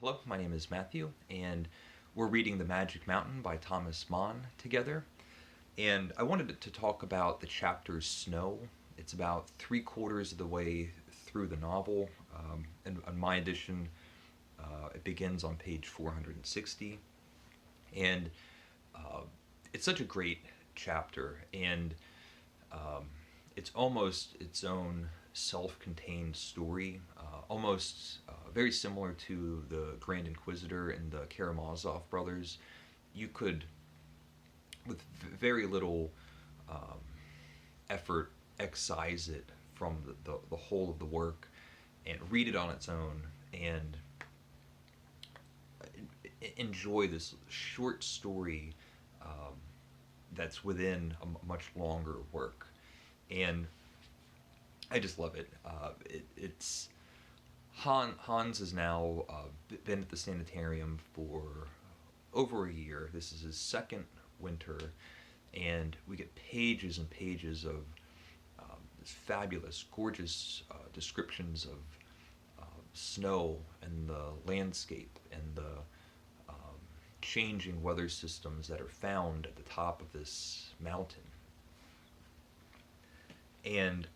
Hello, my name is Matthew, and we're reading The Magic Mountain by Thomas Mann together. And I wanted to talk about the chapter Snow. It's about three-quarters of the way through the novel. And on my edition, it begins on page 460. And uh, it's such a great chapter, and it's almost its own self-contained story, almost very similar to the Grand Inquisitor and the Karamazov brothers. You could, with very little effort, excise it from the whole of the work and read it on its own and enjoy this short story that's within a much longer work. And I just love it. It's Hans has now been at the sanitarium for over a year. This is his second winter, and we get pages and pages of this fabulous, gorgeous descriptions of snow and the landscape and the changing weather systems that are found at the top of this mountain. And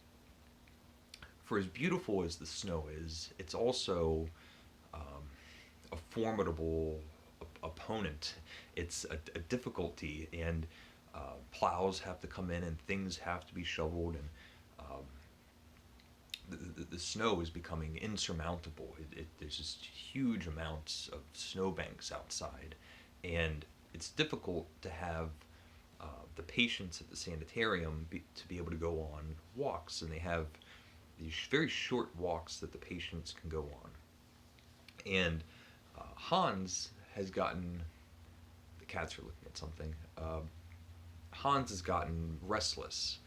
for as beautiful as the snow is, it's also a formidable opponent. It's a difficulty, and plows have to come in, and things have to be shoveled, and the snow is becoming insurmountable. There's just huge amounts of snowbanks outside, and it's difficult to have the patients at the sanitarium to be able to go on walks, and they have these very short walks that the patients can go on. And Hans has gotten, the cats are looking at something, Hans has gotten restless,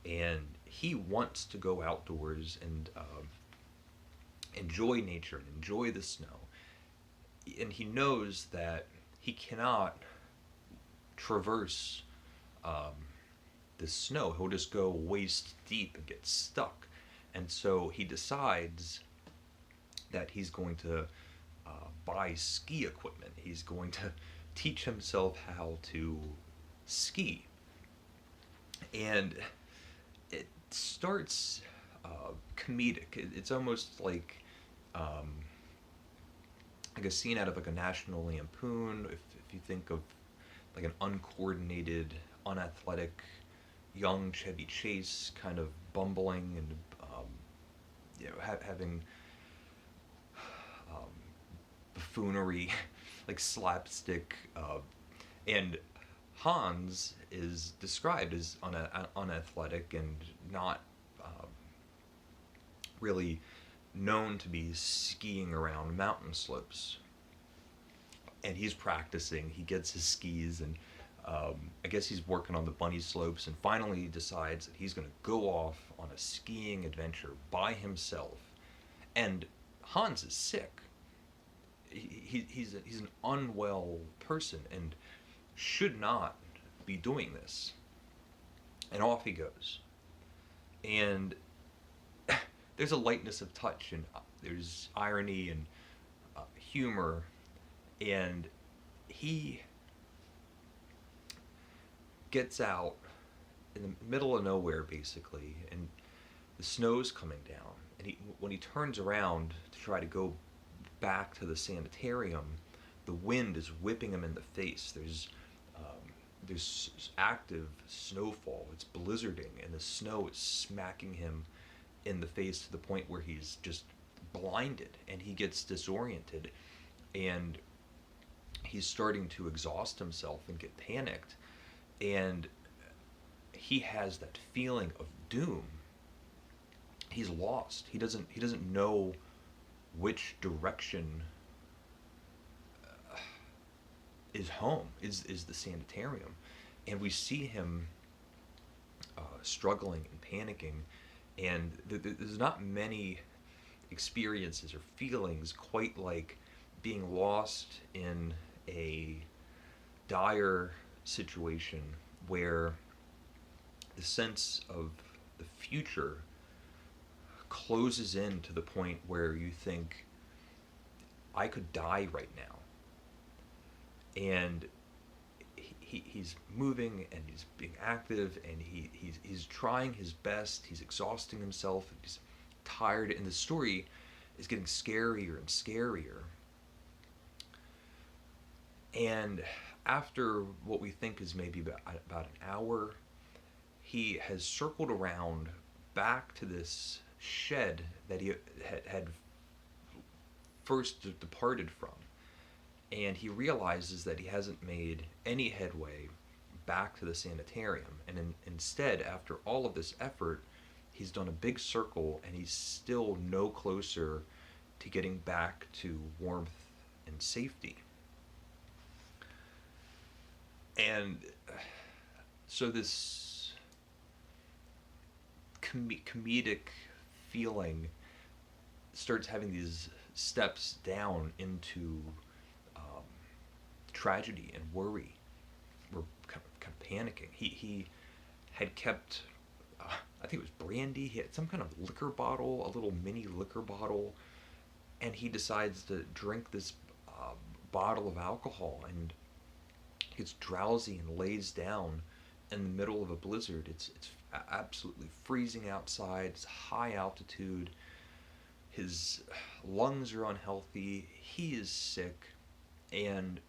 and he wants to go outdoors and enjoy nature and enjoy the snow. And he knows that he cannot traverse the snow. He'll just go waist deep and get stuck. And so he decides that he's going to buy ski equipment. He's going to teach himself how to ski. And it starts comedic. It's almost like a scene out of like a National Lampoon. If you think of like an uncoordinated, unathletic, young Chevy Chase kind of bumbling and having buffoonery, like slapstick, and Hans is described as unathletic and not really known to be skiing around mountain slopes. And he's practicing. He gets his skis, and I guess he's working on the bunny slopes, and finally decides that he's going to go off on a skiing adventure by himself. And Hans is sick. He's an unwell person and should not be doing this. And off he goes. And there's a lightness of touch, and there's irony and humor, and he gets out in the middle of nowhere basically, and the snow's coming down, and when he turns around to try to go back to the sanitarium, the wind is whipping him in the face. There's active snowfall. It's blizzarding, and the snow is smacking him in the face to the point where he's just blinded, and he gets disoriented, and he's starting to exhaust himself and get panicked, and he has that feeling of doom. He's lost. He doesn't know which direction is home, is the sanitarium. And we see him struggling and panicking, and there's not many experiences or feelings quite like being lost in a dire situation where the sense of the future closes in to the point where you think, I could die right now. And he's moving and he's being active and he's trying his best. He's exhausting himself. He's tired, and the story is getting scarier and scarier. And after what we think is maybe about an hour, he has circled around back to this shed that he had first departed from. And he realizes that he hasn't made any headway back to the sanitarium. And instead, after all of this effort, he's done a big circle and he's still no closer to getting back to warmth and safety. And so this comedic feeling starts having these steps down into tragedy and worry. We're kind of panicking. He had kept, I think it was brandy. He had some kind of liquor bottle, a little mini liquor bottle, and he decides to drink this bottle of alcohol and gets drowsy and lays down in the middle of a blizzard. It's absolutely freezing outside. It's high altitude. His lungs are unhealthy. He is sick, and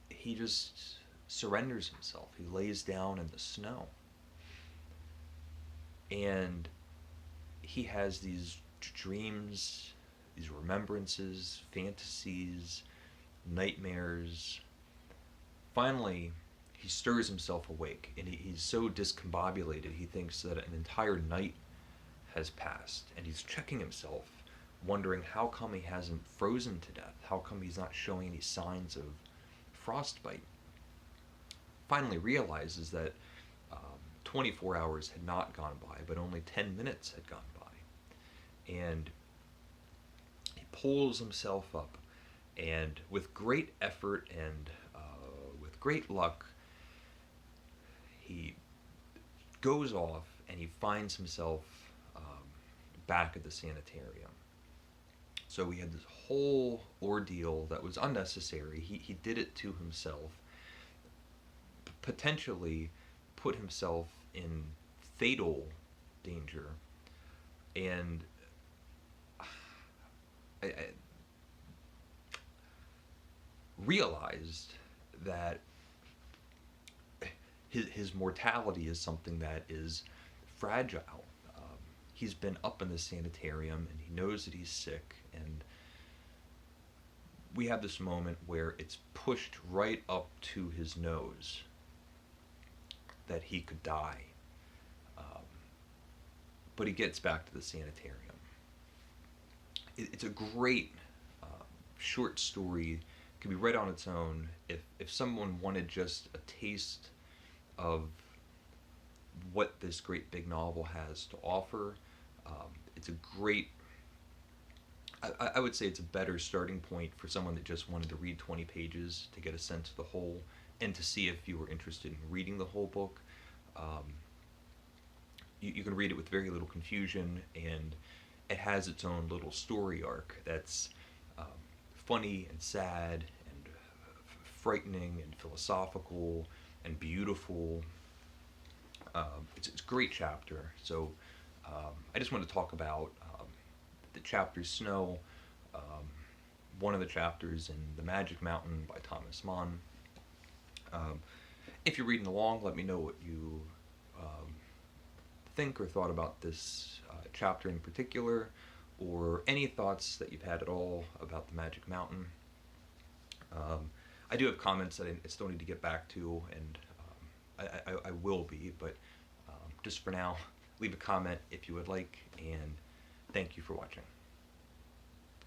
he just surrenders himself. He lays down in the snow. And he has these dreams, these remembrances, fantasies, nightmares. Finally, he stirs himself awake, and he's so discombobulated, he thinks that an entire night has passed, and he's checking himself, wondering how come he hasn't frozen to death, how come he's not showing any signs of frostbite. Finally realizes that 24 hours had not gone by, but only 10 minutes had gone by. And he pulls himself up, and with great effort and with great luck, he goes off and he finds himself back at the sanitarium. So we had this whole ordeal that was unnecessary. He did it to himself, potentially put himself in fatal danger, and I realized that his mortality is something that is fragile. He's been up in the sanitarium and he knows that he's sick, and we have this moment where it's pushed right up to his nose that he could die. But he gets back to the sanitarium. It's a great short story. It can be read on its own. If someone wanted just a taste of what this great big novel has to offer, it's a great, I would say it's a better starting point for someone that just wanted to read 20 pages to get a sense of the whole, and to see if you were interested in reading the whole book. You can read it with very little confusion, and it has its own little story arc that's funny and sad and frightening and philosophical and beautiful. It's a great chapter. So I just want to talk about the chapter Snow, one of the chapters in The Magic Mountain by Thomas Mann. If you're reading along, let me know what you think or thought about this chapter in particular, or any thoughts that you've had at all about The Magic Mountain. I do have comments that I still need to get back to, and I will be, but just for now, leave a comment if you would like, and thank you for watching.